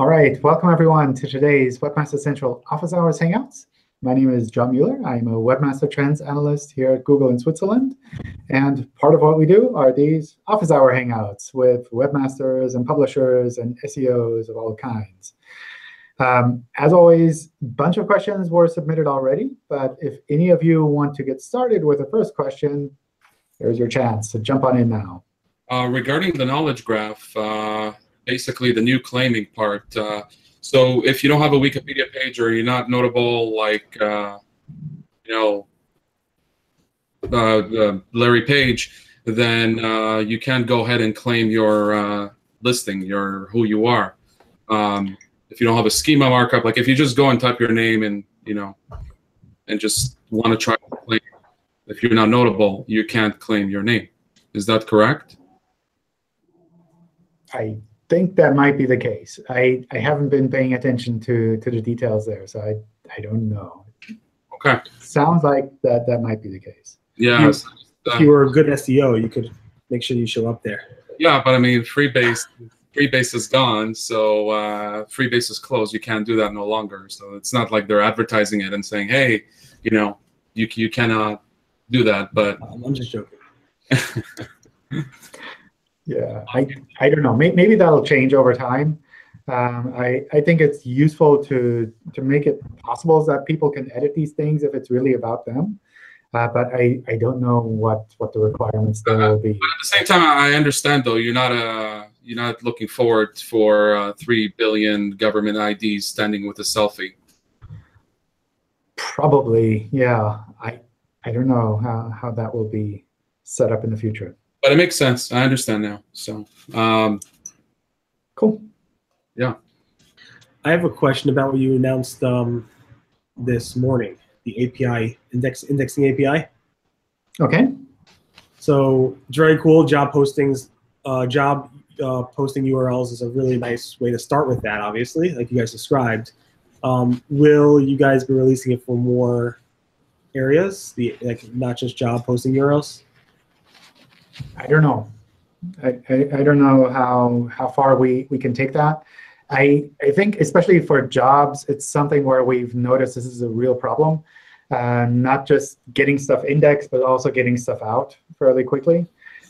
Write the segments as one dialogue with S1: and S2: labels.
S1: All right, welcome everyone to today's Webmaster Central Office Hours Hangouts. My name is John Mueller. I'm a Webmaster Trends Analyst here at Google in Switzerland. And part of what we do are these Office Hour Hangouts with webmasters and publishers and SEOs of all kinds. As always, a bunch of questions were submitted already. But if any of you want to get started with the first question, there's your chance to jump on in now.
S2: Regarding the knowledge graph, basically the new claiming part. So if you don't have a Wikipedia page or you're not notable like, Larry Page, then you can go ahead and claim your listing, who you are. If you don't have a schema markup, like if you just go and type your name and and just want to try to claim, if you're not notable, you can't claim your name. Is that correct?
S1: I think that might be the case. I haven't been paying attention to the details there, so I don't know.
S2: Okay.
S1: Sounds like that might be the case.
S2: Yeah.
S3: If you were a good SEO, you could make sure you show up there.
S2: Yeah, but I mean, Freebase is gone, so Freebase is closed. You can't do that no longer. So it's not like they're advertising it and saying, hey, you cannot do that. But
S3: I'm just joking.
S1: Yeah, I don't know. Maybe that'll change over time. I think it's useful to make it possible so that people can edit these things if it's really about them. But I don't know what the requirements there will be.
S2: But at the same time, I understand though you're not looking forward for 3 billion government IDs standing with a selfie.
S1: Probably, yeah. I don't know how that will be set up in the future.
S2: But it makes sense. I understand now. So,
S1: cool.
S2: Yeah.
S3: I have a question about what you announced this morning, the API indexing API.
S1: Okay.
S3: So it's very cool. Job postings, posting URLs is a really nice way to start with that. Obviously, like you guys described. Will you guys be releasing it for more areas, like not just job posting URLs?
S1: I don't know. I don't know how far we can take that. I think especially for jobs, it's something where we've noticed this is a real problem. Not just getting stuff indexed, but also getting stuff out fairly quickly.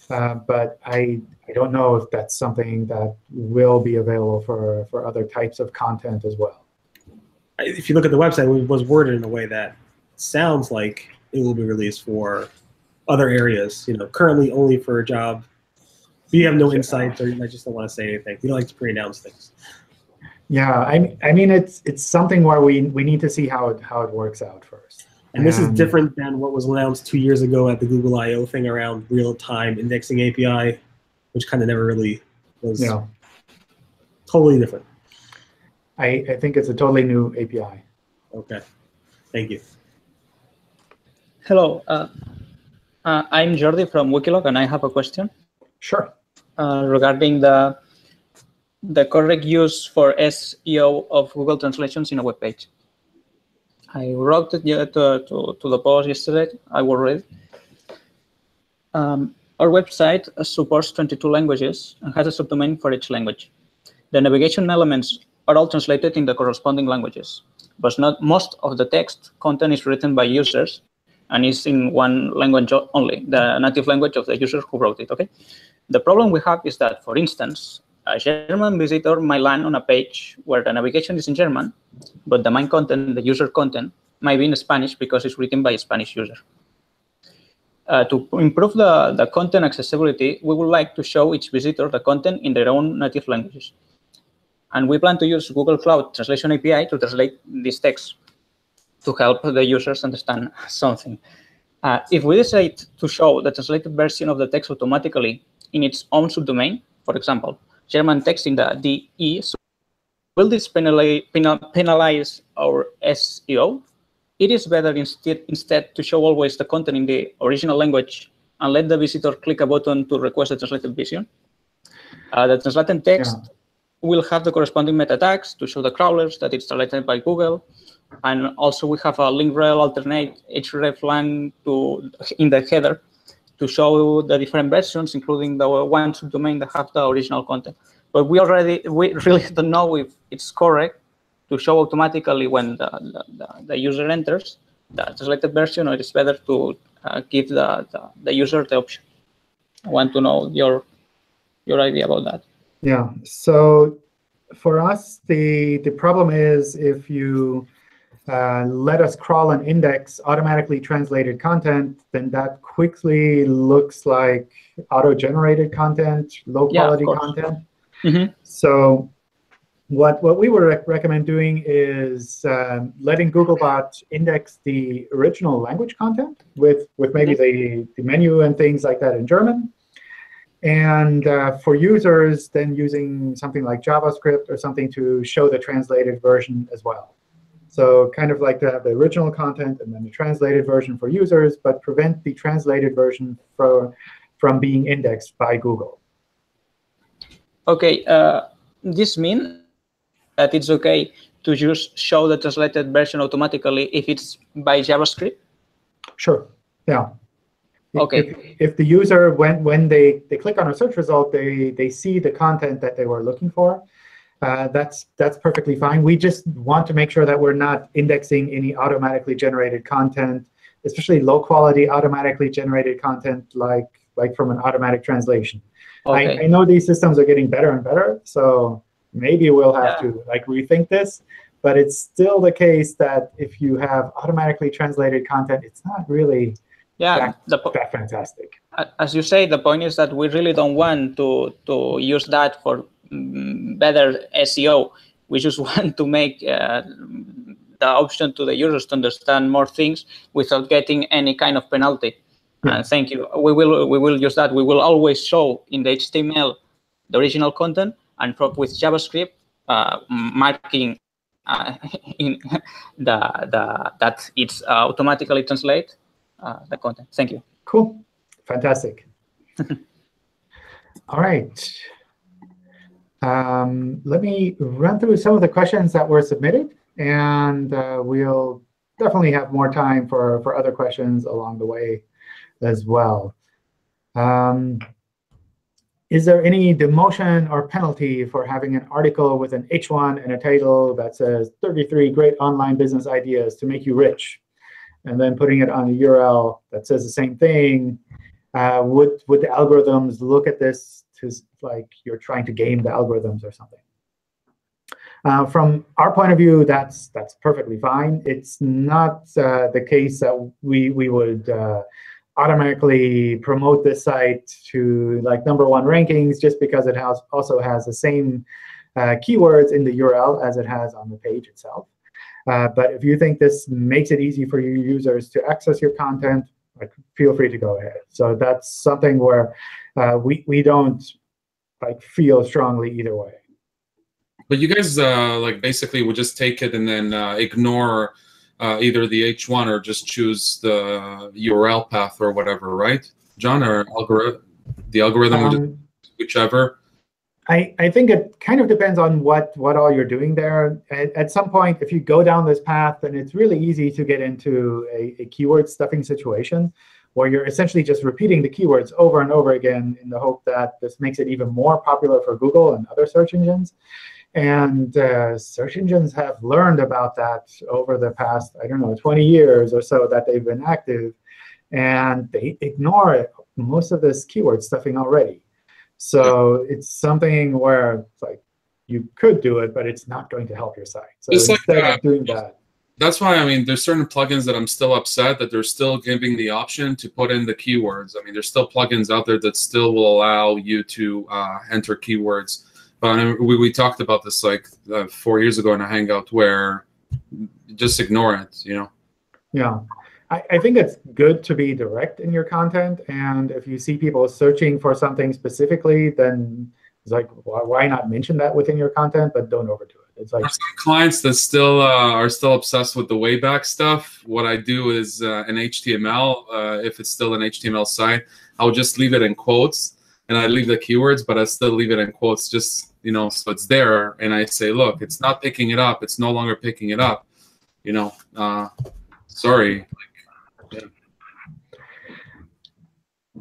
S1: But I don't know if that's something that will be available for other types of content as well.
S3: If you look at the website, it was worded in a way that sounds like it will be released for other areas, currently only for a job. But you have no insight, or you just don't want to say anything. You don't like to pre-announce things.
S1: Yeah, I mean it's something where we need to see how it works out first.
S3: And this is different than what was announced 2 years ago at the Google I/O thing around real-time indexing API, which kind of never really was totally different.
S1: I think it's a totally new API.
S3: Okay, thank you.
S4: Hello. I'm Jordi from Wikilog, and I have a question.
S1: Sure.
S4: Regarding the correct use for SEO of Google translations in a web page. I wrote it to the post yesterday. I will read. Our website supports 22 languages and has a subdomain for each language. The navigation elements are all translated in the corresponding languages, but not most of the text content is written by users and is in one language only, the native language of the user who wrote it, okay? The problem we have is that, for instance, a German visitor might land on a page where the navigation is in German, but the main content, the user content, might be in Spanish because it's written by a Spanish user. To improve the content accessibility, we would like to show each visitor the content in their own native languages. And we plan to use Google Cloud Translation API to translate this text to help the users understand something. If we decide to show the translated version of the text automatically in its own subdomain, for example, German text in the DE, will this penalize our SEO? It is better instead to show always the content in the original language and let the visitor click a button to request the translated version. The translated text will have the corresponding meta tags to show the crawlers that it's translated by Google. And also we have a link rel alternate hreflang in the header to show the different versions, including the one subdomain that have the original content. but we really don't know if it's correct to show automatically when the user enters the translated version, or it's better to give the user the option. I want to know your idea about that.
S1: Yeah. So for us, the problem is if you let us crawl an index automatically translated content, then that quickly looks like auto-generated content, low-quality content.
S4: Mm-hmm.
S1: So what we would recommend doing is letting Googlebot index the original language content with maybe the menu and things like that in German. And for users, then using something like JavaScript or something to show the translated version as well. So kind of like to have the original content and then the translated version for users, but prevent the translated version from being indexed by Google.
S4: OK. This means that it's OK to just show the translated version automatically if it's by JavaScript? Sure.
S1: Yeah.
S4: OK.
S1: If the user, when they click on a search result, they see the content that they were looking for, that's perfectly fine. We just want to make sure that we're not indexing any automatically generated content, especially low-quality automatically generated content like from an automatic translation.
S4: Okay.
S1: I know these systems are getting better and better, so maybe we'll have to rethink this. But it's still the case that if you have automatically translated content, it's not really that fantastic.
S4: As you say, the point is that we really don't want to use that for better SEO. We just want to make the option to the users to understand more things without getting any kind of penalty. And thank you. We will use that. We will always show in the HTML the original content, and with JavaScript marking in that it's automatically translate the content. Thank you.
S1: Cool. Fantastic. All right. Let me run through some of the questions that were submitted, and we'll definitely have more time for other questions along the way as well. Is there any demotion or penalty for having an article with an H1 and a title that says 33 great online business ideas to make you rich, and then putting it on a URL that says the same thing? Would the algorithms look at this to like you're trying to game the algorithms or something? From our point of view, that's perfectly fine. It's not the case that we would automatically promote this site to like #1 rankings just because it also has the same keywords in the URL as it has on the page itself. But if you think this makes it easy for your users to access your content, like, feel free to go ahead. So that's something where we don't feel strongly either way.
S2: But you guys basically would just take it and then ignore either the H1 or just choose the URL path or whatever, right, John? Or the algorithm would just whichever.
S1: I think it kind of depends on what all you're doing there. At some point, if you go down this path, then it's really easy to get into a keyword stuffing situation where you're essentially just repeating the keywords over and over again in the hope that this makes it even more popular for Google and other search engines. And search engines have learned about that over the past, 20 years or so that they've been active. And they ignore most of this keyword stuffing already. So it's something where it's like you could do it, but it's not going to help your site. So instead of doing that.
S2: That's why, there's certain plugins that I'm still upset that they're still giving the option to put in the keywords. There's still plugins out there that still will allow you to enter keywords. But we talked about this 4 years ago in a Hangout where just ignore it,
S1: Yeah. I think it's good to be direct in your content. And if you see people searching for something specifically, then it's like, why not mention that within your content, but don't overdo it. It's like
S2: for some clients that still are still obsessed with the way back stuff. What I do is in HTML, if it's still an HTML site, I'll just leave it in quotes. And I leave the keywords, but I still leave it in quotes, just so it's there. And I say, look, it's not picking it up. It's no longer picking it up. Sorry.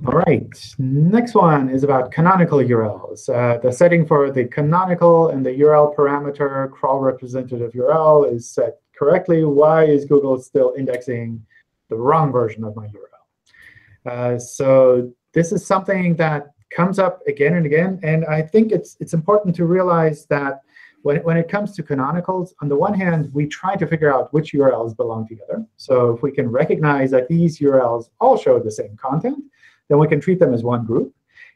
S1: All right, next one is about canonical URLs. The setting for the canonical and the URL parameter crawl representative URL is set correctly. Why is Google still indexing the wrong version of my URL? So this is something that comes up again and again. And I think it's important to realize that when it comes to canonicals, on the one hand, we try to figure out which URLs belong together. So if we can recognize that these URLs all show the same content, then we can treat them as one group.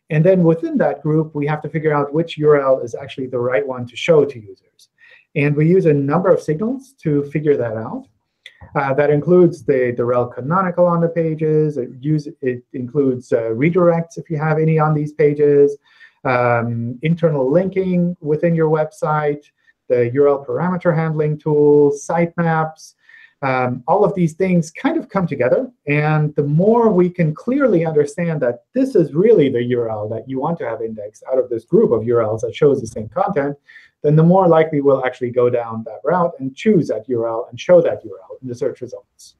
S1: And then within that group, we have to figure out which URL is actually the right one to show to users. And we use a number of signals to figure that out. That includes the rel canonical on the pages. It includes redirects, if you have any on these pages, internal linking within your website, the URL parameter handling tool, sitemaps. All of these things kind of come together. And the more we can clearly understand that this is really the URL that you want to have indexed out of this group of URLs that shows the same content, then the more likely we'll actually go down that route and choose that URL and show that URL in the search results.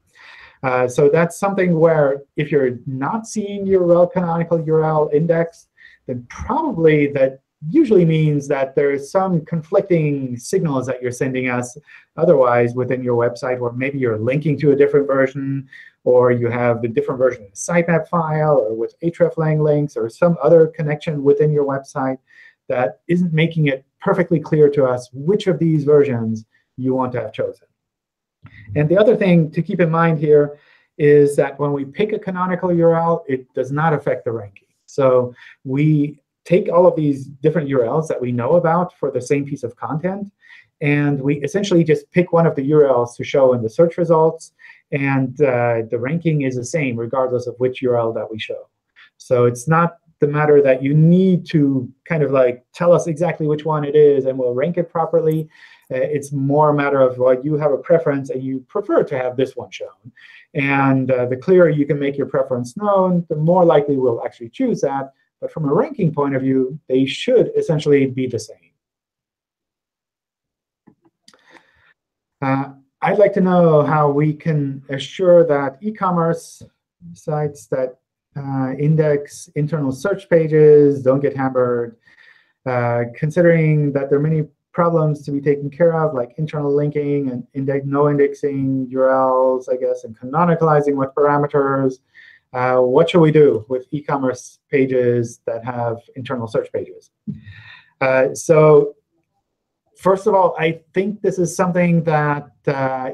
S1: So that's something where if you're not seeing your rel canonical URL indexed, then probably that usually means that there's some conflicting signals that you're sending us otherwise within your website, or maybe you're linking to a different version, or you have the different version of the sitemap file, or with hreflang links, or some other connection within your website that isn't making it perfectly clear to us which of these versions you want to have chosen. And the other thing to keep in mind here is that when we pick a canonical URL, it does not affect the ranking. So we take all of these different URLs that we know about for the same piece of content, and we essentially just pick one of the URLs to show in the search results. And the ranking is the same regardless of which URL that we show. So it's not the matter that you need to kind of like tell us exactly which one it is and we'll rank it properly. It's more a matter of, well, you have a preference and you prefer to have this one shown. And the clearer you can make your preference known, the more likely we'll actually choose that. But from a ranking point of view, they should essentially be the same. I'd like to know how we can assure that e-commerce sites that index internal search pages don't get hampered, considering that there are many problems to be taken care of, like internal linking and no indexing URLs, I guess, and canonicalizing with parameters. What should we do with e-commerce pages that have internal search pages? So first of all, I think this is something that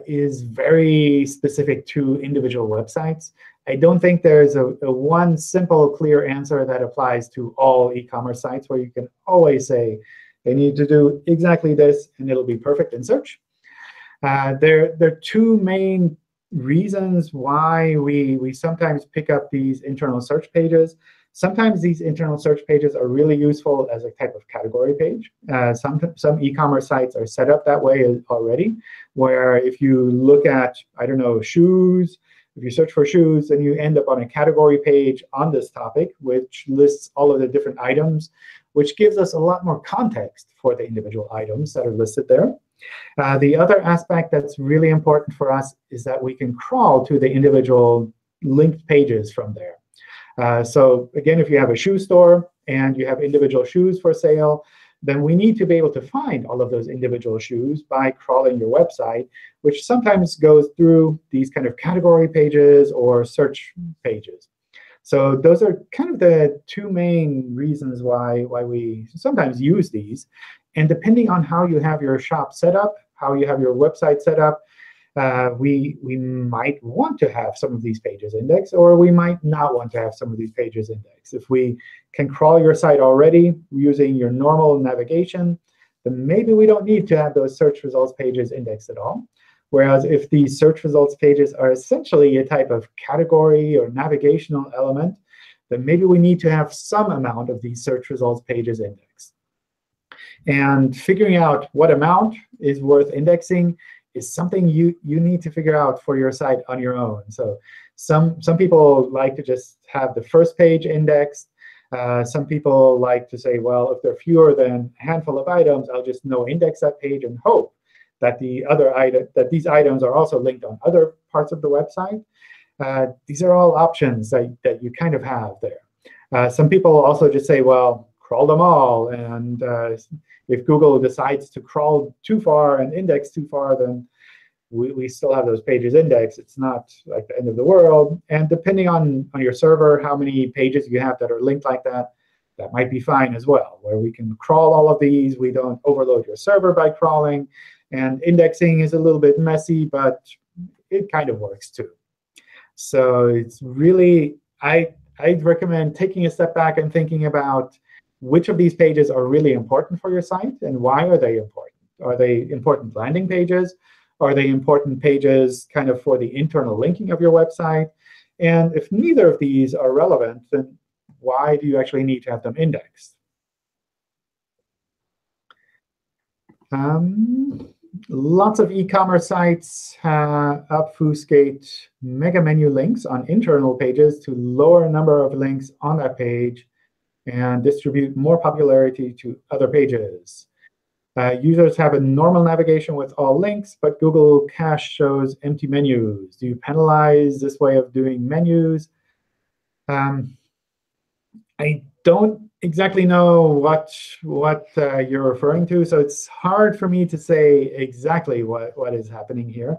S1: is very specific to individual websites. I don't think there's a one simple, clear answer that applies to all e-commerce sites where you can always say they need to do exactly this, and it'll be perfect in search. There are two main reasons why we sometimes pick up these internal search pages. Sometimes these internal search pages are really useful as a type of category page. Some e-commerce sites are set up that way already, where if you look at, I don't know, shoes, if you search for shoes, then you end up on a category page on this topic, which lists all of the different items, which gives us a lot more context for the individual items that are listed there. The other aspect that's really important for us is that we can crawl to the individual linked pages from there. So again, if you have a shoe store and you have individual shoes for sale, then we need to be able to find all of those individual shoes by crawling your website, which sometimes goes through these kind of category pages or search pages. So those are kind of the two main reasons why we sometimes use these. And depending on how you have your shop set up, how you have your website set up, we might want to have some of these pages indexed, or we might not want to have some of these pages indexed. If we can crawl your site already using your normal navigation, then maybe we don't need to have those search results pages indexed at all. Whereas if these search results pages are essentially a type of category or navigational element, then maybe we need to have some amount of these search results pages indexed. And figuring out what amount is worth indexing is something you need to figure out for your site on your own. So some people like to just have the first page indexed. Some people like to say, well, if there are fewer than a handful of items, I'll just no index that page and hope that these items are also linked on other parts of the website. These are all options that you kind of have there. Some people also just say, well, crawl them all. And if Google decides to crawl too far and index too far, then we still have those pages indexed. It's not like the end of the world. And depending on your server, how many pages you have that are linked like that, that might be fine as well, where we can crawl all of these. We don't overload your server by crawling. And indexing is a little bit messy, but it kind of works too. So it's really, I'd recommend taking a step back and thinking about which of these pages are really important for your site, and why are they important? Are they important landing pages? Are they important pages kind of for the internal linking of your website? And if neither of these are relevant, then why do you actually need to have them indexed? Lots of e-commerce sites obfuscate mega menu links on internal pages to lower a number of links on that page and distribute more popularity to other pages. Users have a normal navigation with all links, but Google Cache shows empty menus. Do you penalize this way of doing menus? I don't exactly know what you're referring to, so it's hard for me to say exactly what is happening here.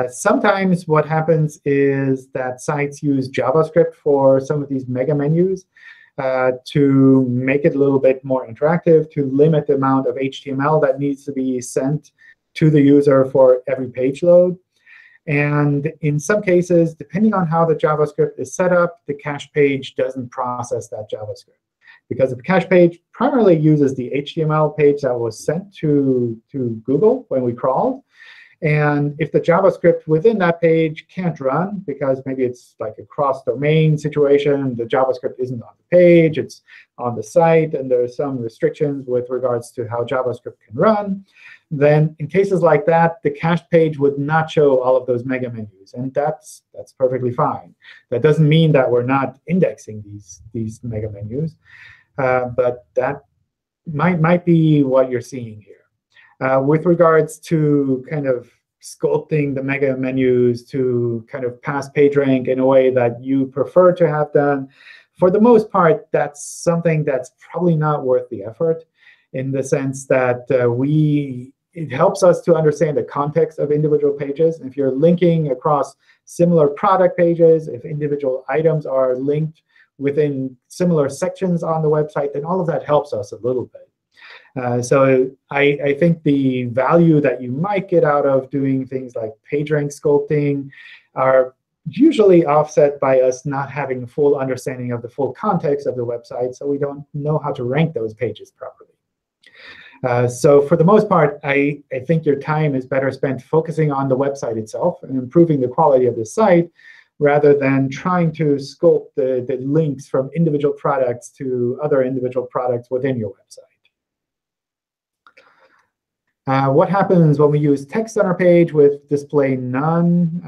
S1: Sometimes what happens is that sites use JavaScript for some of these mega menus to make it a little bit more interactive, to limit the amount of HTML that needs to be sent to the user for every page load. And in some cases, depending on how the JavaScript is set up, the cache page doesn't process that JavaScript. Because the cache page primarily uses the HTML page that was sent to Google when we crawled. And if the JavaScript within that page can't run, because maybe it's like a cross-domain situation, the JavaScript isn't on the page, it's on the site, and there are some restrictions with regards to how JavaScript can run, then in cases like that, the cached page would not show all of those mega menus. And that's perfectly fine. That doesn't mean that we're not indexing these mega menus, but that might be what you're seeing here. With regards to kind of sculpting the mega menus to kind of pass PageRank in a way that you prefer to have done, for the most part, that's something that's probably not worth the effort, in the sense that it helps us to understand the context of individual pages. If you're linking across similar product pages, if individual items are linked within similar sections on the website, then all of that helps us a little bit. So I think the value that you might get out of doing things like PageRank sculpting are usually offset by us not having a full understanding of the full context of the website, so we don't know how to rank those pages properly. So for the most part, I think your time is better spent focusing on the website itself and improving the quality of the site, rather than trying to sculpt the links from individual products to other individual products within your website. What happens when we use text on our page with display none?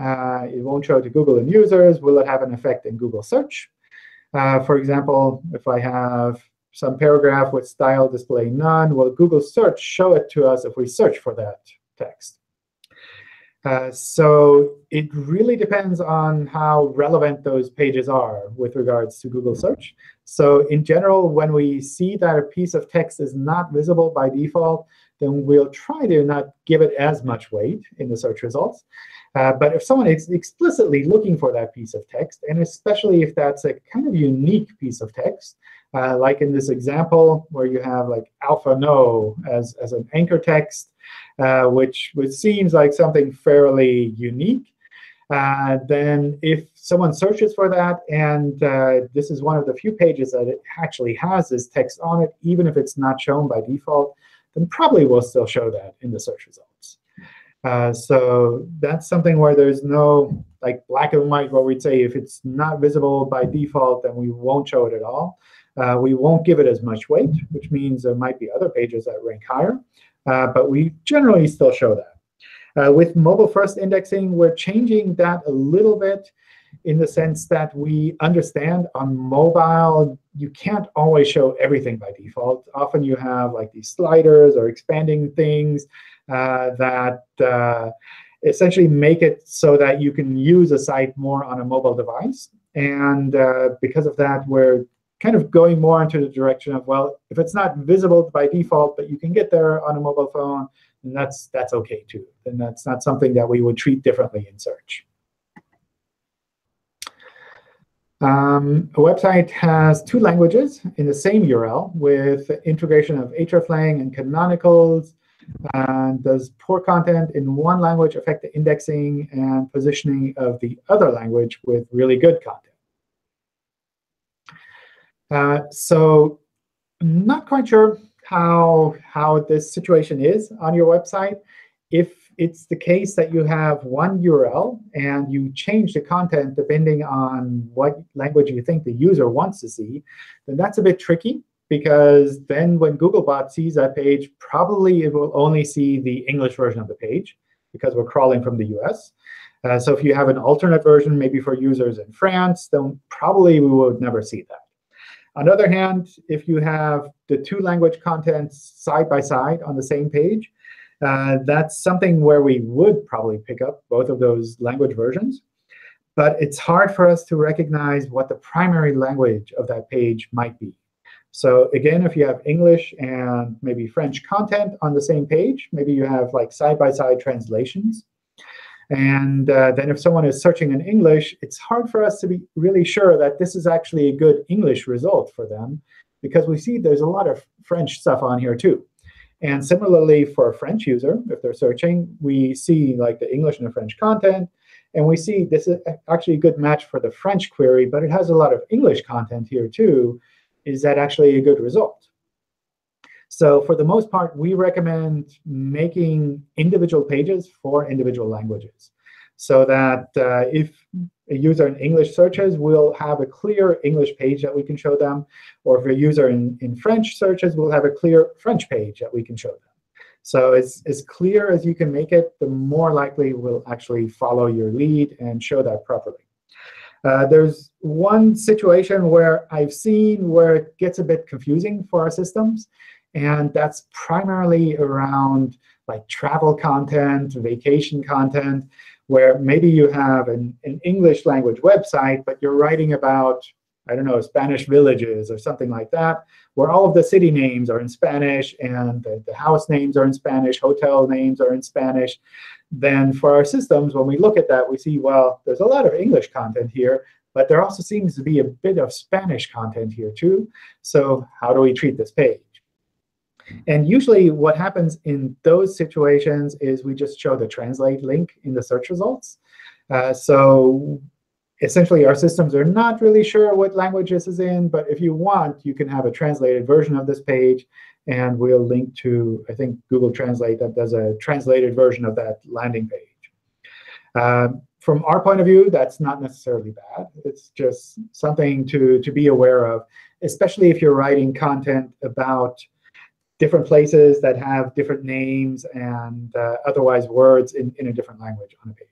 S1: It won't show to Google and users. Will it have an effect in Google search? For example, if I have some paragraph with style display none, will Google search show it to us if we search for that text? So it really depends on how relevant those pages are with regards to Google search. So in general, when we see that a piece of text is not visible by default, then we'll try to not give it as much weight in the search results. But if someone is explicitly looking for that piece of text, and especially if that's a kind of unique piece of text, like in this example where you have like alpha no as an anchor text, which seems like something fairly unique, then if someone searches for that, and this is one of the few pages that it actually has this text on it, even if it's not shown by default, then probably we'll still show that in the search results. So that's something where there's no like black and white, where we'd say if it's not visible by default, then we won't show it at all. We won't give it as much weight, which means there might be other pages that rank higher. But we generally still show that. With mobile-first indexing, we're changing that a little bit, in the sense that we understand on mobile, you can't always show everything by default. Often you have like these sliders or expanding things that essentially make it so that you can use a site more on a mobile device. And because of that, we're kind of going more into the direction of, well, if it's not visible by default, but you can get there on a mobile phone, then that's OK, too. Then that's not something that we would treat differently in search. A website has 2 languages in the same URL with integration of hreflang and canonicals. And does poor content in one language affect the indexing and positioning of the other language with really good content? So I'm not quite sure how this situation is on your website. If it's the case that you have one URL and you change the content depending on what language you think the user wants to see, then that's a bit tricky, because then when Googlebot sees that page, probably it will only see the English version of the page, because we're crawling from the US. So if you have an alternate version, maybe for users in France, then probably we would never see that. On the other hand, if you have the 2 language contents side by side on the same page, that's something where we would probably pick up both of those language versions. But it's hard for us to recognize what the primary language of that page might be. So again, if you have English and maybe French content on the same page, maybe you have like side-by-side translations. And then if someone is searching in English, it's hard for us to be really sure that this is actually a good English result for them, because we see there's a lot of French stuff on here, too. And similarly, for a French user, if they're searching, we see like the English and the French content. And we see this is actually a good match for the French query, but it has a lot of English content here, too. Is that actually a good result? So for the most part, we recommend making individual pages for individual languages, so that if a user in English searches, we'll have a clear English page that we can show them. Or if a user in French searches, we'll have a clear French page that we can show them. So as clear as you can make it, the more likely we'll actually follow your lead and show that properly. There's one situation where I've seen where it gets a bit confusing for our systems. And that's primarily around like travel content, vacation content, where maybe you have an English language website, but you're writing about, I don't know, Spanish villages or something like that, where all of the city names are in Spanish and the house names are in Spanish, hotel names are in Spanish. Then for our systems, when we look at that, we see, well, there's a lot of English content here, but there also seems to be a bit of Spanish content here, too. So how do we treat this page? And usually what happens in those situations is we just show the translate link in the search results. So essentially, our systems are not really sure what language this is in. But if you want, you can have a translated version of this page. And we'll link to, I think, Google Translate that does a translated version of that landing page. From our point of view, that's not necessarily bad. It's just something to be aware of, especially if you're writing content about different places that have different names and otherwise words in a different language on a page.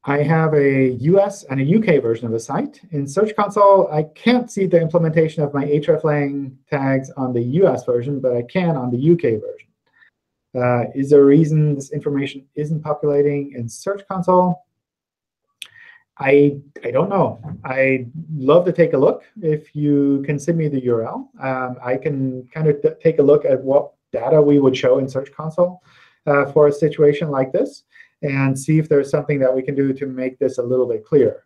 S1: I have a US and a UK version of a site. In Search Console, I can't see the implementation of my hreflang tags on the US version, but I can on the UK version. Is there a reason this information isn't populating in Search Console? I don't know. I'd love to take a look. If you can send me the URL, I can kind of take a look at what data we would show in Search Console for a situation like this, and see if there's something that we can do to make this a little bit clearer.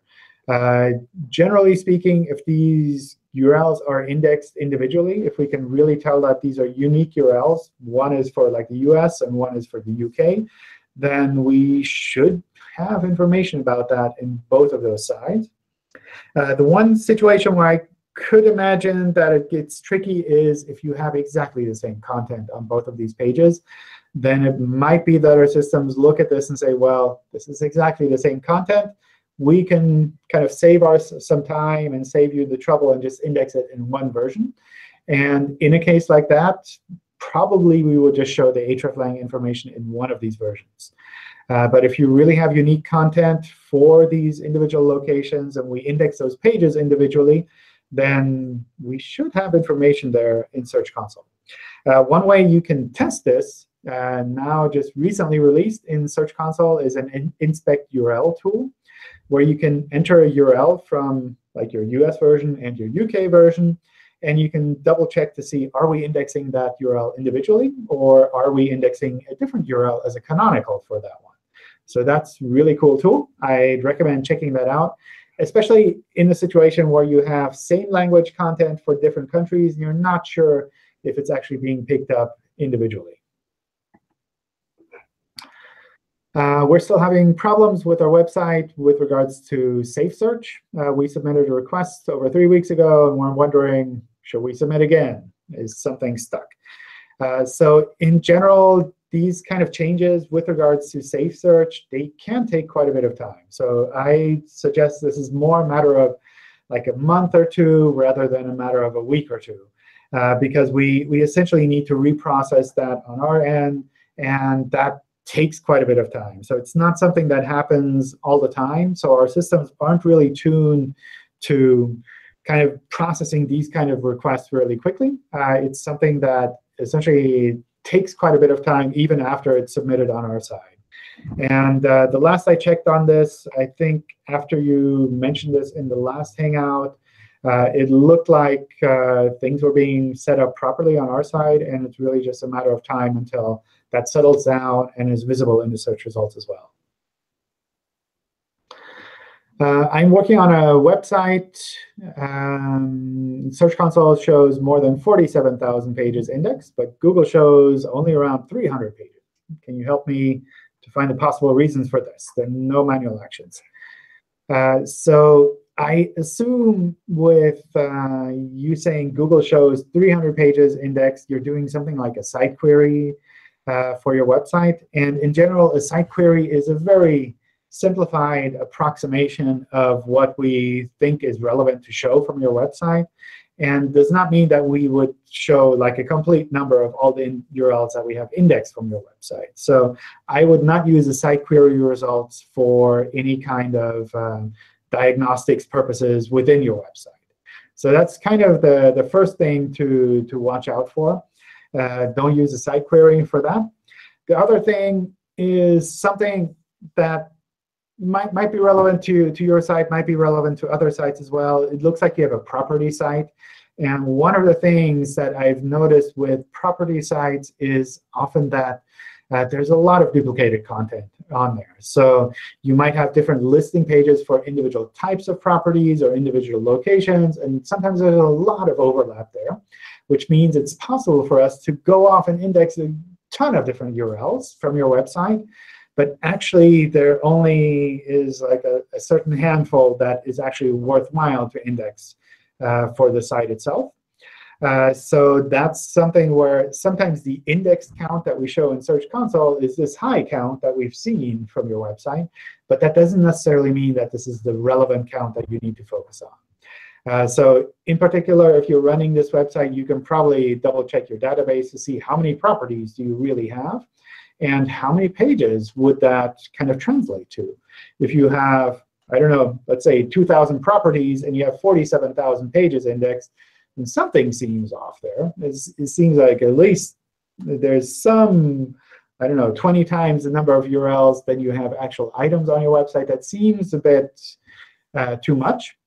S1: Generally speaking, if these URLs are indexed individually, if we can really tell that these are unique URLs, one is for like the US and one is for the UK, then we should have information about that in both of those sides. The one situation where I could imagine that it gets tricky is if you have exactly the same content on both of these pages. Then it might be that our systems look at this and say, well, this is exactly the same content. We can kind of save some time and save you the trouble and just index it in one version. And in a case like that, probably we will just show the hreflang information in one of these versions. But if you really have unique content for these individual locations and we index those pages individually, then we should have information there in Search Console. One way you can test this now just recently released in Search Console is an inspect URL tool, where you can enter a URL from like your US version and your UK version, and you can double check to see, are we indexing that URL individually, or are we indexing a different URL as a canonical for that one? So that's a really cool tool. I'd recommend checking that out, especially in a situation where you have same language content for different countries, and you're not sure if it's actually being picked up individually. We're still having problems with our website with regards to safe search. We submitted a request over 3 weeks ago, and we're wondering, should we submit again? Is something stuck? So in general, these kind of changes with regards to safe search, they can take quite a bit of time. So I suggest this is more a matter of like a month or two rather than a matter of a week or two, because we essentially need to reprocess that on our end, and that takes quite a bit of time. So it's not something that happens all the time. So our systems aren't really tuned to kind of processing these kind of requests really quickly. It's something that essentially takes quite a bit of time even after it's submitted on our side. And the last I checked on this, I think after you mentioned this in the last Hangout, it looked like things were being set up properly on our side, and it's really just a matter of time until that settles down and is visible in the search results as well. I'm working on a website. Search Console shows more than 47,000 pages indexed, but Google shows only around 300 pages. Can you help me to find the possible reasons for this? There are no manual actions. So I assume with you saying Google shows 300 pages indexed, you're doing something like a site query for your website. And in general, a site query is a very simplified approximation of what we think is relevant to show from your website, and does not mean that we would show like a complete number of all the URLs that we have indexed from your website. So I would not use the site query results for any kind of diagnostics purposes within your website. So that's kind of the first thing to watch out for. Don't use a site query for that. The other thing is something that might be relevant to your site, might be relevant to other sites as well. It looks like you have a property site. And one of the things that I've noticed with property sites is often that there's a lot of duplicated content on there. So you might have different listing pages for individual types of properties or individual locations, and sometimes there's a lot of overlap there, which means it's possible for us to go off and index a ton of different URLs from your website, but actually there only is like a certain handful that is actually worthwhile to index for the site itself. So that's something where sometimes the index count that we show in Search Console is this high count that we've seen from your website, but that doesn't necessarily mean that this is the relevant count that you need to focus on. So in particular, if you're running this website, you can probably double check your database to see how many properties do you really have, and how many pages would that kind of translate to. If you have, I don't know, let's say 2,000 properties and you have 47,000 pages indexed, then something seems off there. It seems like at least there's some, I don't know, 20 times the number of URLs than you have actual items on your website. That seems a bit too much.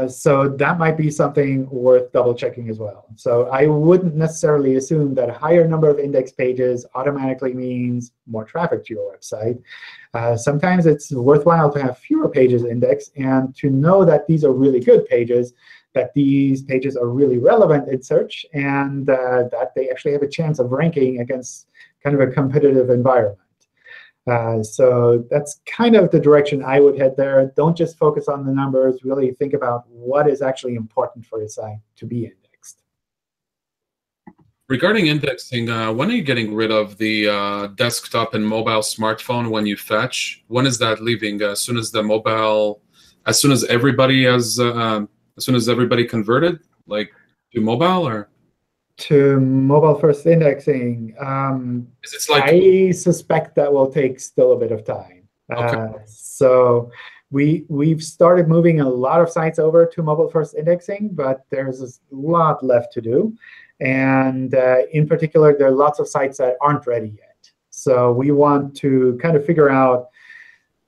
S1: So that might be something worth double checking as well. So I wouldn't necessarily assume that a higher number of index pages automatically means more traffic to your website. Sometimes it's worthwhile to have fewer pages indexed and to know that these are really good pages, that these pages are really relevant in search, and that they actually have a chance of ranking against kind of a competitive environment. So that's kind of the direction I would head there. Don't just focus on the numbers. Really think about what is actually important for your site to be indexed.
S2: Regarding indexing, when are you getting rid of the desktop and mobile smartphone when you fetch? When is that leaving? As soon as the mobile, as soon as everybody has, as soon as everybody converted, like to mobile, or?
S1: To mobile-first indexing, I suspect that will take still a bit of time.
S2: Okay.
S1: So we've started moving a lot of sites over to mobile-first indexing, but there's a lot left to do. And in particular, there are lots of sites that aren't ready yet. So we want to kind of figure out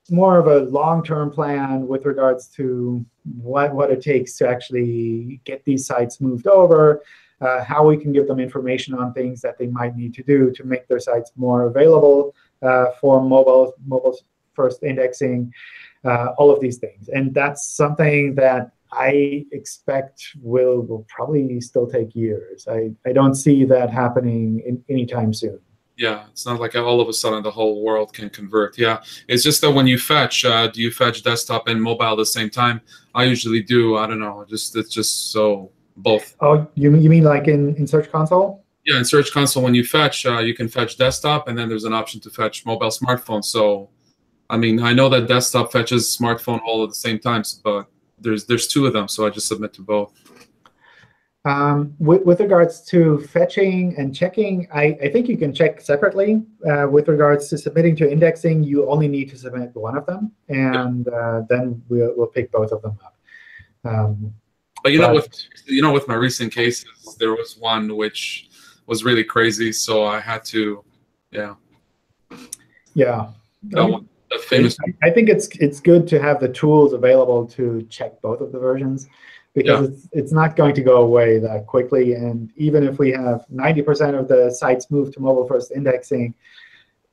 S1: more of a long-term plan with regards to what it takes to actually get these sites moved over, how we can give them information on things that they might need to do to make their sites more available for mobile first indexing, all of these things. And that's something that I expect will probably still take years. I don't see that happening anytime soon.
S2: Yeah, it's not like all of a sudden the whole world can convert. Yeah, it's just that when you fetch, do you fetch desktop and mobile at the same time? I usually do. I don't know. It's just so both.
S1: Oh, you mean like in Search Console?
S2: Yeah, in Search Console, when you fetch, you can fetch desktop, and then there's an option to fetch mobile smartphone. So, I mean, I know that desktop fetches smartphone all at the same time, but there's two of them, so I just submit to both.
S1: With regards to fetching and checking, I think you can check separately. With regards to submitting to indexing, you only need to submit one of them, and then we'll pick both of them up.
S2: But with my recent cases, there was one which was really crazy, so I had to, yeah. That one, the famous.
S1: I think it's good to have the tools available to check both of the versions, because it's not going to go away that quickly. And even if we have 90% of the sites moved to mobile-first indexing,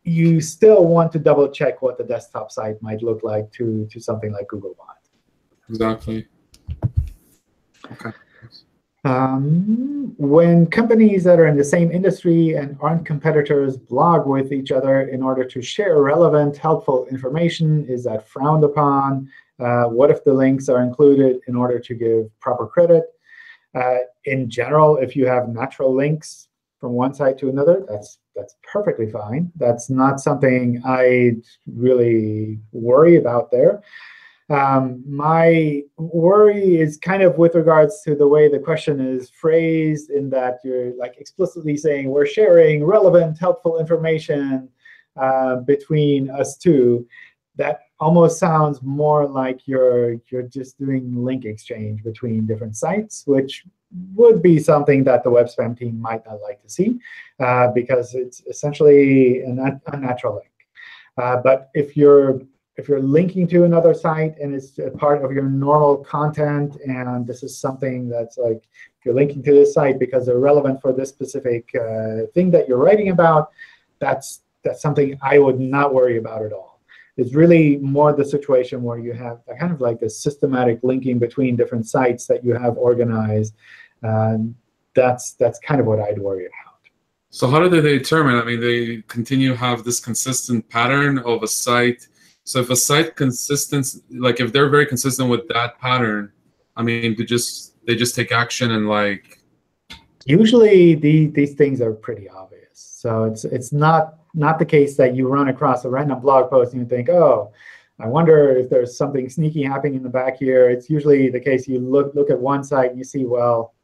S1: you still want to double-check what the desktop site might look like to something like Googlebot.
S2: Exactly. Okay.
S1: When companies that are in the same industry and aren't competitors blog with each other in order to share relevant, helpful information, is that frowned upon? What if the links are included in order to give proper credit? In general, if you have natural links from one site to another, that's perfectly fine. That's not something I really worry about there. My worry is kind of with regards to the way the question is phrased, in that you're like explicitly saying we're sharing relevant, helpful information between us two. That almost sounds more like you're just doing link exchange between different sites, which would be something that the web spam team might not like to see, because it's essentially an unnatural link. But if you're linking to another site and it's a part of your normal content, and this is something that's like you're linking to this site because they're relevant for this specific thing that you're writing about, that's something I would not worry about at all. It's really more the situation where you have kind of like a systematic linking between different sites that you have organized. That's kind of what I'd worry about.
S2: So how do they determine? I mean, they continue to have this consistent pattern of a site. So if a site like if they're very consistent with that pattern, I mean, they just take action and like.
S1: Usually these things are pretty obvious. So it's not the case that you run across a random blog post and you think, oh, I wonder if there's something sneaky happening in the back here. It's usually the case you look at one site and you see, well,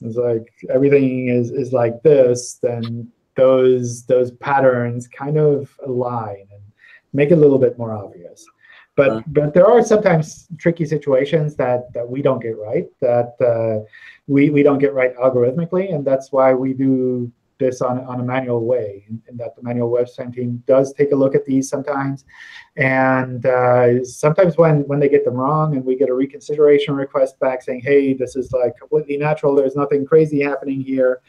S1: it's like everything is like this, then those patterns kind of align and make it a little bit more obvious. But there are sometimes tricky situations that we don't get right, that we don't get right algorithmically, and that's why we do this on a manual way, and that the manual web spam team does take a look at these sometimes. And sometimes when they get them wrong and we get a reconsideration request back saying, hey, this is like completely natural, there's nothing crazy happening here,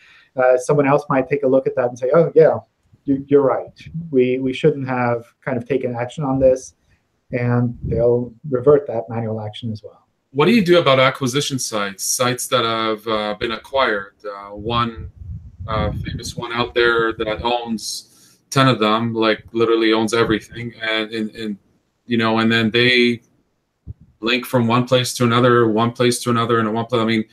S1: someone else might take a look at that and say, oh, yeah, you're right. We shouldn't have kind of taken action on this, and they'll revert that manual action as well.
S2: What do you do about acquisition sites that have been acquired? One famous one out there that owns 10 of them, like literally owns everything, and then they link from one place to another, and one place. I mean,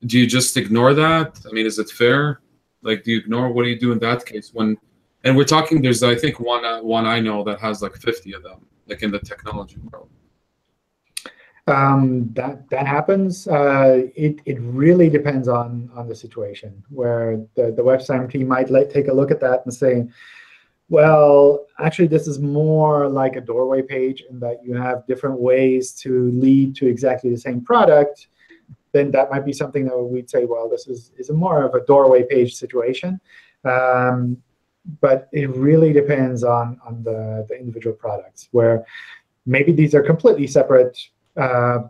S2: do you just ignore that? I mean, is it fair? Like, do you ignore? What do you do in that case? And we're talking, there's I think one I know that has like 50 of them, like in the technology world.
S1: That happens. It really depends on the situation, where the web spam team might take a look at that and say, well, actually, this is more like a doorway page in that you have different ways to lead to exactly the same product. then that might be something that we'd say, well, this is more of a doorway page situation. But it really depends on the individual products, where maybe these are completely separate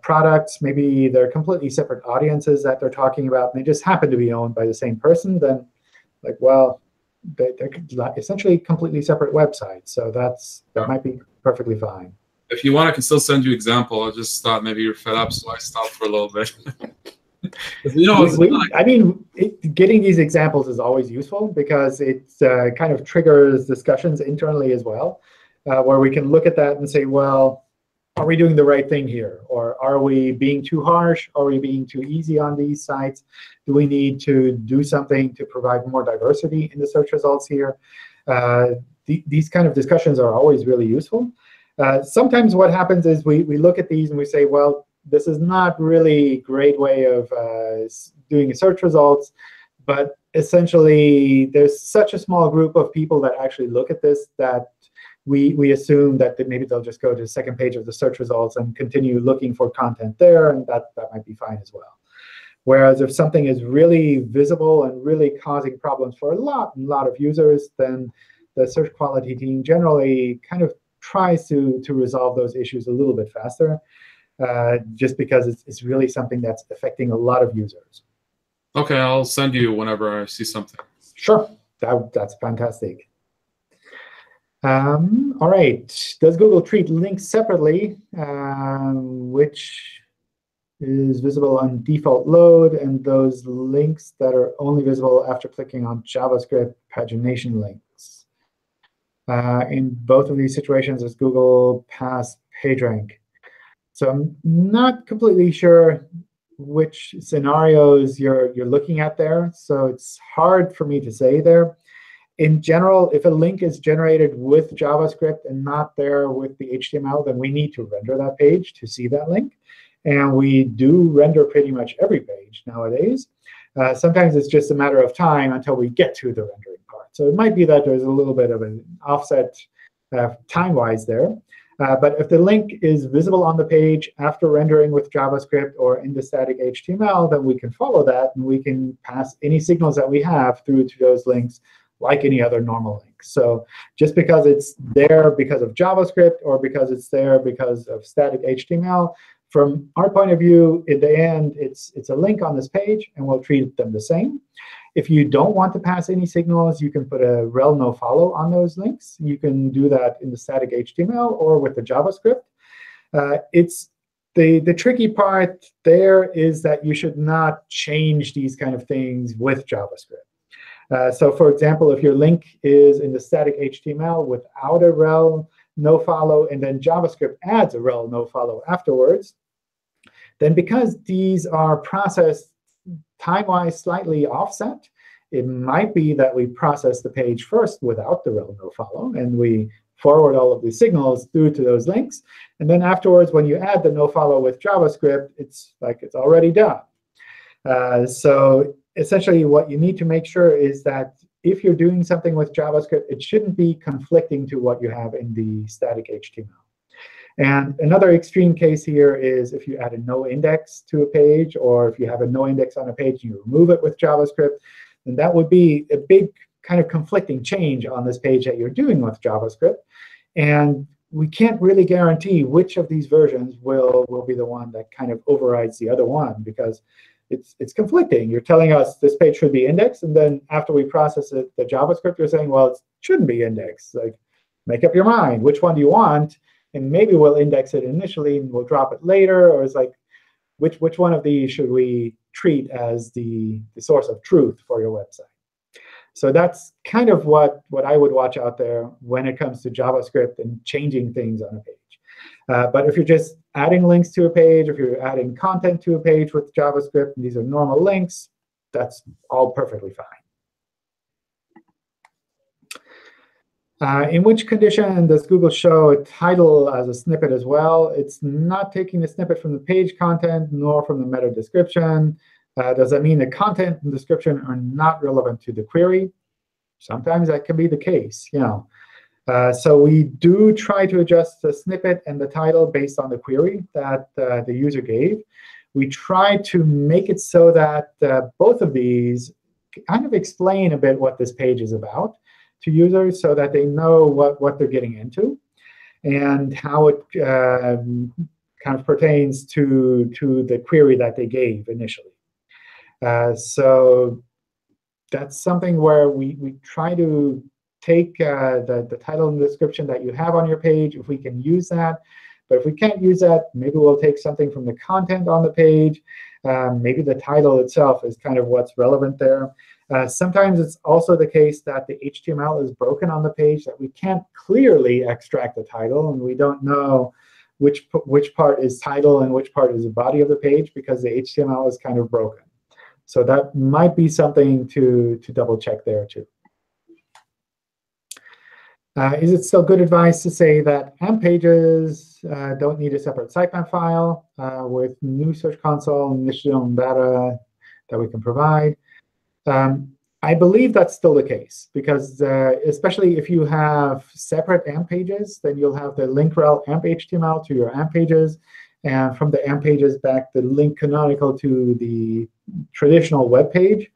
S1: products. Maybe they're completely separate audiences that they're talking about, and they just happen to be owned by the same person. Then, like, well, they're essentially completely separate websites. So that might be perfectly fine.
S2: If you want, I can still send you example. I just thought maybe you're fed up, so I stopped for a little bit.
S1: I mean, getting these examples is always useful because it kind of triggers discussions internally as well, where we can look at that and say, well, are we doing the right thing here? Or are we being too harsh? Are we being too easy on these sites? Do we need to do something to provide more diversity in the search results here? These kind of discussions are always really useful. Sometimes what happens is we look at these and we say, well, this is not really a great way of doing search results. But essentially, there's such a small group of people that actually look at this that we assume that maybe they'll just go to the second page of the search results and continue looking for content there, and that might be fine as well. Whereas if something is really visible and really causing problems for a lot of users, then the search quality team generally kind of tries to resolve those issues a little bit faster, just because it's really something that's affecting a lot of users.
S2: OK, I'll send you whenever I see something.
S1: Sure, that's fantastic. All right. Does Google treat links separately, which is visible on default load, and those links that are only visible after clicking on JavaScript pagination links? In both of these situations, does Google pass PageRank? So I'm not completely sure which scenarios you're looking at there. So it's hard for me to say there. In general, if a link is generated with JavaScript and not there with the HTML, then we need to render that page to see that link. And we do render pretty much every page nowadays. Sometimes it's just a matter of time until we get to the rendering part. So it might be that there's a little bit of an offset time-wise there. But if the link is visible on the page after rendering with JavaScript or in the static HTML, then we can follow that, and we can pass any signals that we have through to those links like any other normal link. So just because it's there because of JavaScript or because it's there because of static HTML, from our point of view, in the end, it's a link on this page, and we'll treat them the same. If you don't want to pass any signals, you can put a rel nofollow on those links. You can do that in the static HTML or with the JavaScript. It's the tricky part there is that you should not change these kind of things with JavaScript. So for example, if your link is in the static HTML without a rel nofollow, and then JavaScript adds a rel nofollow afterwards, then because these are processed time-wise slightly offset, it might be that we process the page first without the rel nofollow, and we forward all of the signals through to those links. And then afterwards, when you add the nofollow with JavaScript, it's like it's already done. So essentially, what you need to make sure is that if you're doing something with JavaScript, it shouldn't be conflicting to what you have in the static HTML. And another extreme case here is if you add a no index to a page, or if you have a no index on a page and you remove it with JavaScript, then that would be a big kind of conflicting change on this page that you're doing with JavaScript. And we can't really guarantee which of these versions will be the one that kind of overrides the other one, because it's conflicting. You're telling us this page should be indexed, and then after we process it, the JavaScript, you're saying, well, it shouldn't be indexed. Like, make up your mind. Which one do you want? And maybe we'll index it initially, and we'll drop it later. Or it's like, which one of these should we treat as the source of truth for your website? So that's kind of what I would watch out there when it comes to JavaScript and changing things on a page. But if you're just adding links to a page, if you're adding content to a page with JavaScript, and these are normal links, that's all perfectly fine. In which condition does Google show a title as a snippet as well? It's not taking the snippet from the page content nor from the meta description. Does that mean the content and description are not relevant to the query? Sometimes that can be the case. So we do try to adjust the snippet and the title based on the query that the user gave. we try to make it so that both of these kind of explain a bit what this page is about to users so that they know what they're getting into and how it kind of pertains to the query that they gave initially. So that's something where we try to take the title and description that you have on your page, if we can use that. But if we can't use that, maybe we'll take something from the content on the page. Maybe the title itself is kind of what's relevant there. Sometimes it's also the case that the HTML is broken on the page, that we can't clearly extract the title, and we don't know which part is title and which part is the body of the page because the HTML is kind of broken. So that might be something to double check there too. Is it still good advice to say that AMP pages don't need a separate sitemap file with new Search Console and additional data that we can provide? I believe that's still the case, because especially if you have separate AMP pages, then you'll have the link rel AMP HTML to your AMP pages, and from the AMP pages back the link canonical to the traditional web page.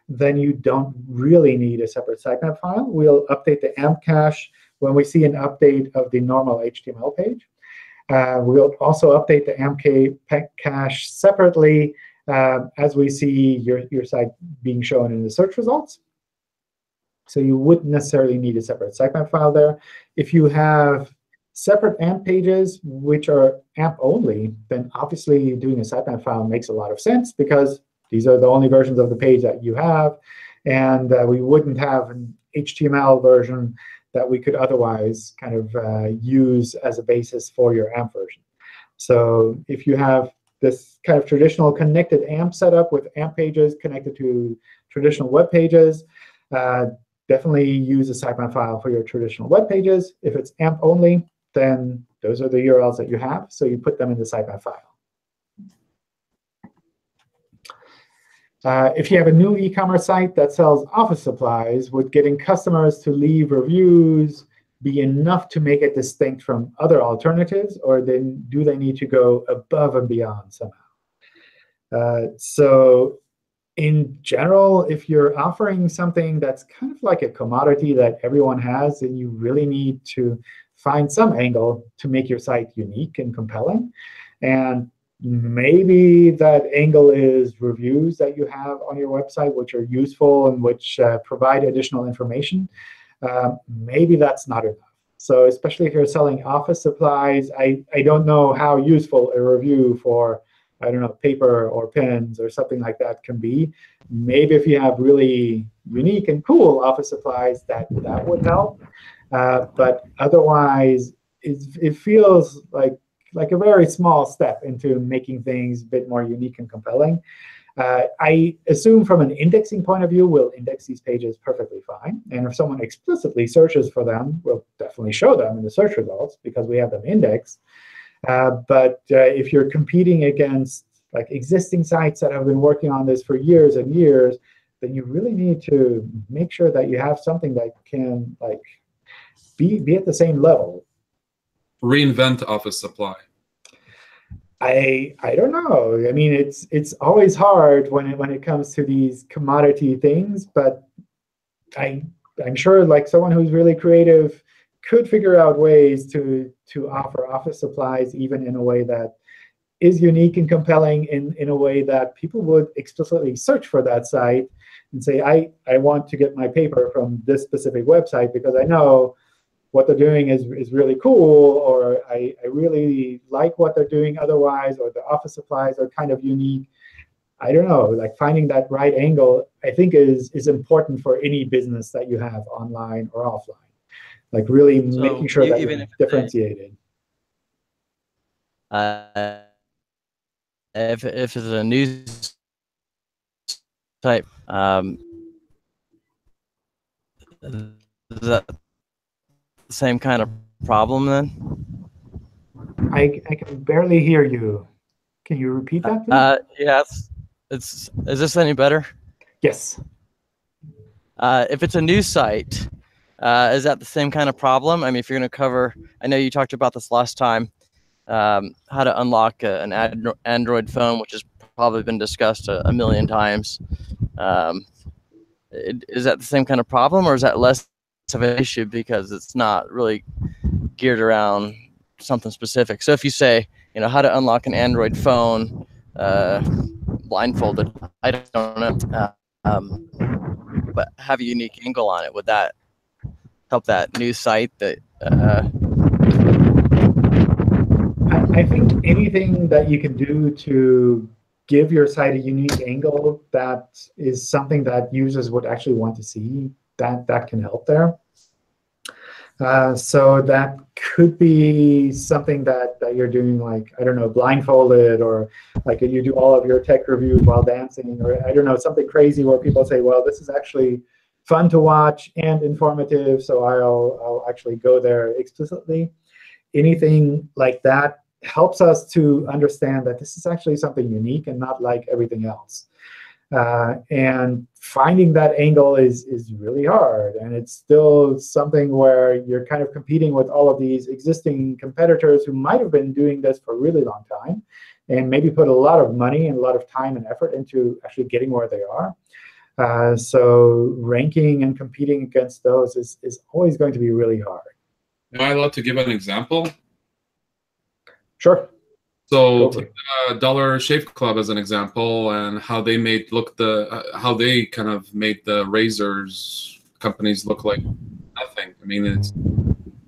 S1: Then you don't really need a separate sitemap file. We'll update the AMP cache when we see an update of the normal HTML page. We'll also update the AMP cache separately as we see your site being shown in the search results. So you wouldn't necessarily need a separate sitemap file there. If you have separate AMP pages which are AMP only, then obviously doing a sitemap file makes a lot of sense, because these are the only versions of the page that you have. And we wouldn't have an HTML version that we could otherwise kind of use as a basis for your AMP version. So if you have this kind of traditional connected AMP setup with AMP pages connected to traditional web pages, definitely use a sitemap file for your traditional web pages. If it's AMP only, then those are the URLs that you have, so you put them in the sitemap file. If you have a new e-commerce site that sells office supplies, would getting customers to leave reviews be enough to make it distinct from other alternatives, or then do they need to go above and beyond somehow? So in general, if you're offering something that's kind of like a commodity that everyone has, then you really need to find some angle to make your site unique and compelling. And maybe that angle is reviews that you have on your website, which are useful and which provide additional information. Maybe that's not enough. So especially if you're selling office supplies, I don't know how useful a review for, I don't know, paper or pens or something like that can be. Maybe if you have really unique and cool office supplies, that would help. But otherwise, it feels like a very small step into making things a bit more unique and compelling. I assume from an indexing point of view, we'll index these pages perfectly fine. And if someone explicitly searches for them, we'll definitely show them in the search results because we have them indexed. But if you're competing against like existing sites that have been working on this for years and years, then you really need to make sure that you have something that can like be at the same level.
S2: Reinvent office supply.
S1: I don't know. I mean, it's always hard when it comes to these commodity things, but I'm sure like someone who's really creative could figure out ways to offer office supplies even in a way that is unique and compelling, in a way that people would explicitly search for that site and say, I want to get my paper from this specific website because I know what they're doing is really cool, or I really like what they're doing otherwise, or the office supplies are kind of unique. I don't know, like finding that right angle, I think is important for any business that you have online or offline. Like really making sure that you're differentiated.
S5: If it's a news type, the same kind of problem then?
S1: I can barely hear you. Can you repeat that, please?
S5: Yeah, is this any better?
S1: Yes.
S5: If it's a news site, is that the same kind of problem? I mean, if you're going to cover, I know you talked about this last time, how to unlock an Android phone, which has probably been discussed a million times. Is that the same kind of problem, or is that less of an issue because it's not really geared around something specific? So if you say, how to unlock an Android phone blindfolded, I don't know, but have a unique angle on it, would that help that news site that
S1: I think anything that you can do to give your site a unique angle that is something that users would actually want to see, that can help there. So that could be something that you're doing, like, I don't know, blindfolded, or like you do all of your tech reviews while dancing, or I don't know, something crazy where people say, well, this is actually fun to watch and informative, so I'll actually go there explicitly. Anything like that helps us to understand that this is actually something unique and not like everything else. And finding that angle is really hard. And it's still something where you're kind of competing with all of these existing competitors who might have been doing this for a really long time and maybe put a lot of money and a lot of time and effort into actually getting where they are. So ranking and competing against those is always going to be really hard.
S2: Am I allowed to give an example?
S1: Sure.
S2: So take Dollar Shave Club as an example, and how they made how they kind of made the razors companies look like nothing. I mean, it's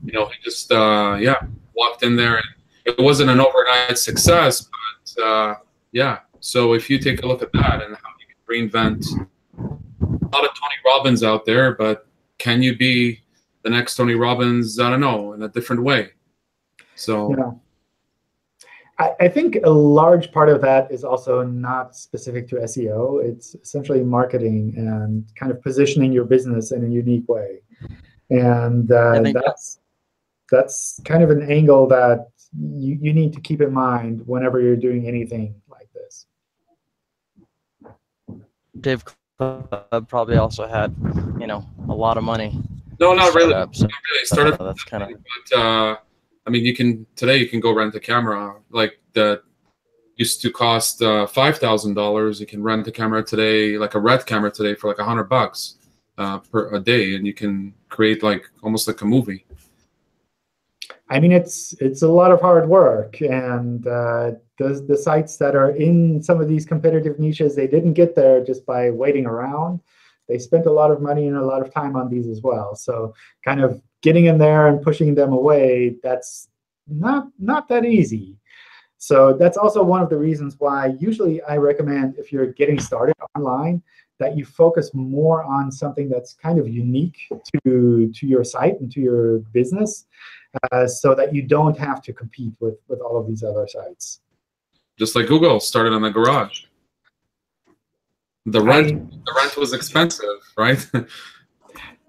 S2: he just walked in there, and it wasn't an overnight success, but yeah. So if you take a look at that and how you can reinvent, a lot of Tony Robbins out there, but can you be the next Tony Robbins? I don't know, in a different way. So.
S1: Yeah. I think a large part of that is also not specific to SEO. It's essentially marketing and kind of positioning your business in a unique way. And that's kind of an angle that you need to keep in mind whenever you're doing anything like this.
S5: Dave Club probably also had, a lot of money.
S2: No, not really.
S5: Not really.
S2: Started,
S5: that's kind of.
S2: But I mean, you can go rent a camera like that used to cost $5,000. You can rent a camera today, like a Red camera today, for like $100 per a day, and you can create like almost like a movie.
S1: I mean, it's a lot of hard work, and the sites that are in some of these competitive niches, they didn't get there just by waiting around. They spent a lot of money and a lot of time on these as well. So kind of getting in there and pushing them away, that's not that easy. So that's also one of the reasons why usually I recommend, if you're getting started online, that you focus more on something that's kind of unique to your site and to your business, so that you don't have to compete with all of these other sites.
S2: Just like Google started on the garage. The rent was expensive, right?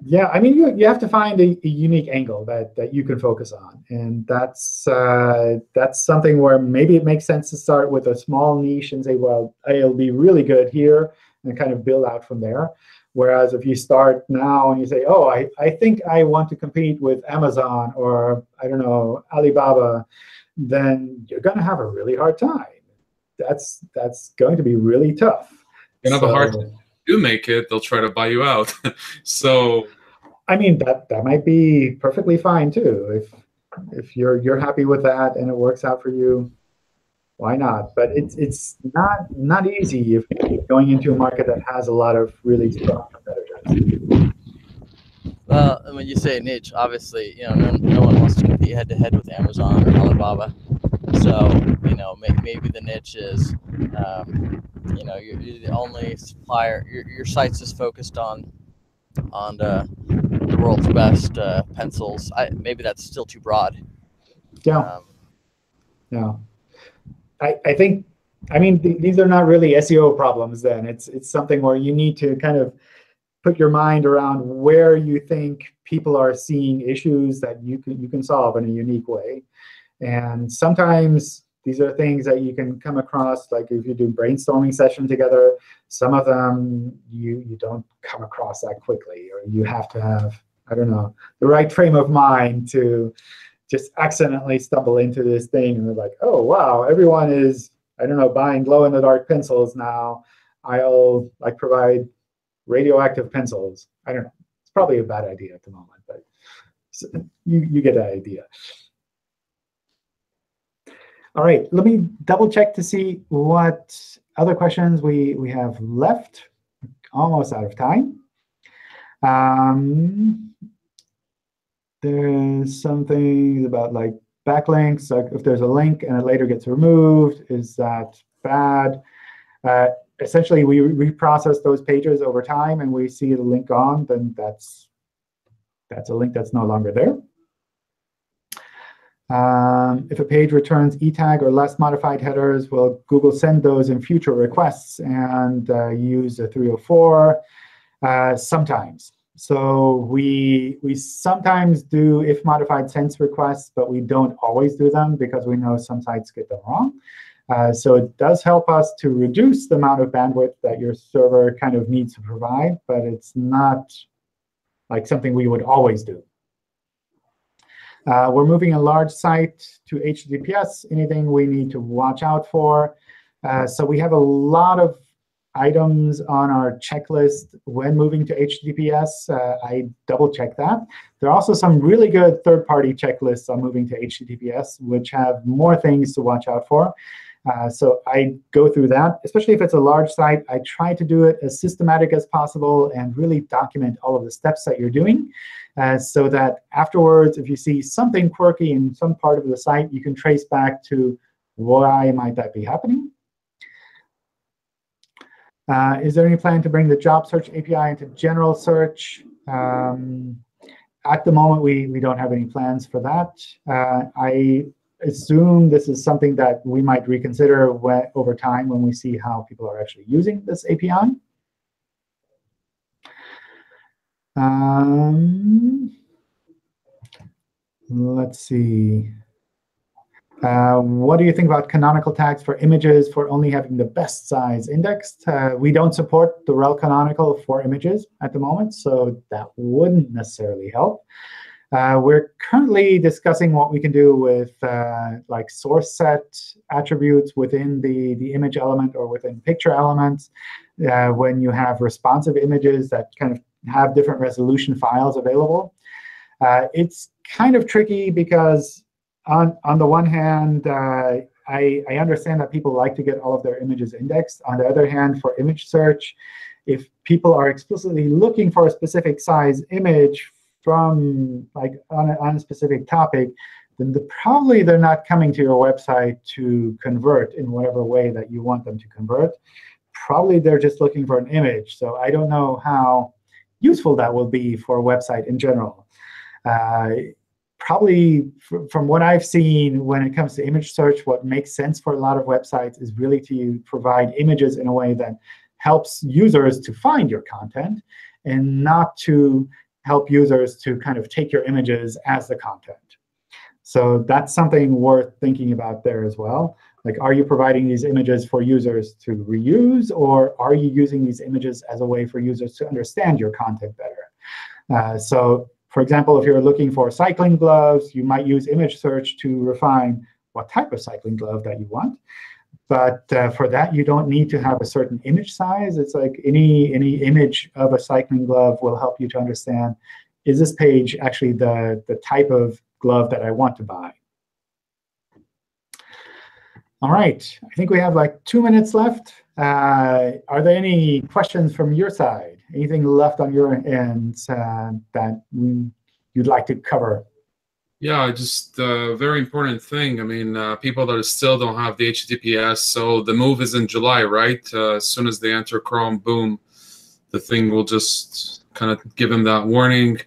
S1: Yeah, I mean, you have to find a unique angle that you can focus on, and that's something where maybe it makes sense to start with a small niche and say, well, it'll be really good here, and kind of build out from there. Whereas if you start now and you say, oh, I think I want to compete with Amazon or, I don't know, Alibaba, then you're going to have a really hard time. That's going to be really tough.
S2: You're going to have a hard time. You make it, they'll try to buy you out. So,
S1: I mean, that might be perfectly fine too. If you're happy with that and it works out for you, why not? But it's not easy if you're going into a market that has a lot of really strong competitors.
S5: Well, when you say niche, obviously, no one wants to compete head to head with Amazon or Alibaba. So, maybe the niche is, you're the only supplier. Your site's just focused on the world's best pencils. Maybe that's still too broad.
S1: Yeah. Yeah. I think, I mean, these are not really SEO problems then. It's something where you need to kind of put your mind around where you think people are seeing issues that you can solve in a unique way. And sometimes these are things that you can come across, like if you do brainstorming session together, some of them you don't come across that quickly, or you have to have, I don't know, the right frame of mind to just accidentally stumble into this thing and they're like, oh, wow, everyone is, I don't know, buying glow-in-the-dark pencils now. I'll like provide radioactive pencils. I don't know. It's probably a bad idea at the moment, but you get the idea. All right, let me double check to see what other questions we have left. Almost out of time. There's some things about like backlinks. Like if there's a link and it later gets removed, is that bad? Essentially, we reprocess those pages over time, and we see the link gone, then that's a link that's no longer there. If a page returns e-tag or less modified headers, will Google send those in future requests and use a 304? Sometimes. So we sometimes do if modified sends requests, but we don't always do them because we know some sites get them wrong. So it does help us to reduce the amount of bandwidth that your server kind of needs to provide, but it's not like something we would always do. We're moving a large site to HTTPS. Anything we need to watch out for? So we have a lot of items on our checklist when moving to HTTPS. I double-check that. There are also some really good third-party checklists on moving to HTTPS, which have more things to watch out for. So I go through that, especially if it's a large site. I try to do it as systematic as possible and really document all of the steps that you're doing so that afterwards, if you see something quirky in some part of the site, you can trace back to why might that be happening. Is there any plan to bring the job search API into general search? At the moment, we don't have any plans for that. I assume this is something that we might reconsider over time when we see how people are actually using this API. Let's see. What do you think about canonical tags for images for only having the best size indexed? We don't support the rel canonical for images at the moment, so that wouldn't necessarily help. We're currently discussing what we can do with like source set attributes within the image element or within picture elements when you have responsive images that kind of have different resolution files available. It's kind of tricky because on the one hand, I understand that people like to get all of their images indexed. On the other hand, for image search, if people are explicitly looking for a specific size image from like on a specific topic, then probably they're not coming to your website to convert in whatever way that you want them to convert. Probably they're just looking for an image. So I don't know how useful that will be for a website in general. Probably from what I've seen when it comes to image search, what makes sense for a lot of websites is really to provide images in a way that helps users to find your content and not to help users to kind of take your images as the content. So that's something worth thinking about there as well. Like, are you providing these images for users to reuse, or are you using these images as a way for users to understand your content better? So for example, if you're looking for cycling gloves, you might use image search to refine what type of cycling glove that you want. But for that, you don't need to have a certain image size. It's like any image of a cycling glove will help you to understand, is this page actually the type of glove that I want to buy? All right. I think we have like 2 minutes left. Are there any questions from your side? Anything left on your end that you'd like to cover?
S2: Yeah, just a very important thing. I mean, people that still don't have the HTTPS, so the move is in July, right? As soon as they enter Chrome, boom, the thing will just kind of give them that warning.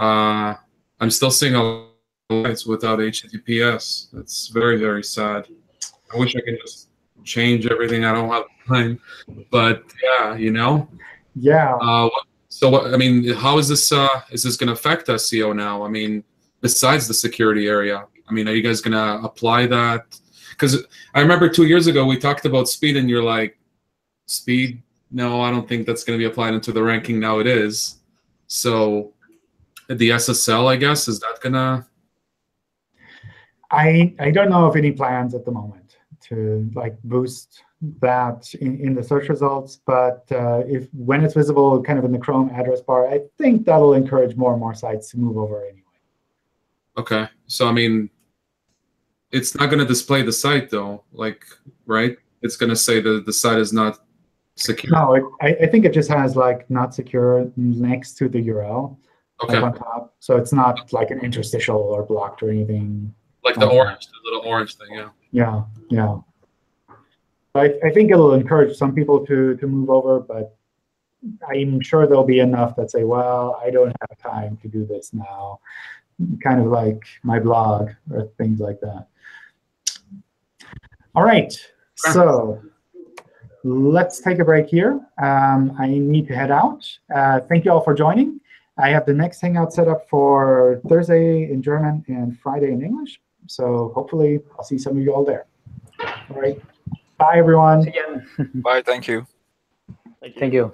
S2: I'm still seeing a lot of sites without HTTPS. That's very, very sad. I wish I could just change everything. I don't have time. But yeah, you know?
S1: Yeah.
S2: So, I mean, how is this going to affect SEO now? I mean, besides the security area, I mean, are you guys going to apply that? Because I remember 2 years ago, we talked about speed, and you're like, speed? No, I don't think that's going to be applied into the ranking. Now it is. So the SSL, I guess, is that going to
S1: I don't know of any plans at the moment to like boost that in the search results, but if when it's visible kind of in the Chrome address bar, I think that'll encourage more and more sites to move over anyway.
S2: Okay, so I mean, it's not going to display the site though, like, right? It's going to say that the site is not secure.
S1: No, I think it just has like not secure next to the URL,
S2: Okay,
S1: like on top. So it's not like an interstitial or blocked or anything.
S2: like the orange, the little orange thing, yeah.
S1: Yeah, yeah. I think it'll encourage some people to move over, but I'm sure there'll be enough that say, well, I don't have time to do this now. Kind of like my blog or things like that. All right, so let's take a break here. I need to head out. Thank you all for joining. I have the next Hangout set up for Thursday in German and Friday in English. So hopefully I'll see some of you all there. All right. Bye, everyone.
S6: Bye. Thank you.
S4: Thank you.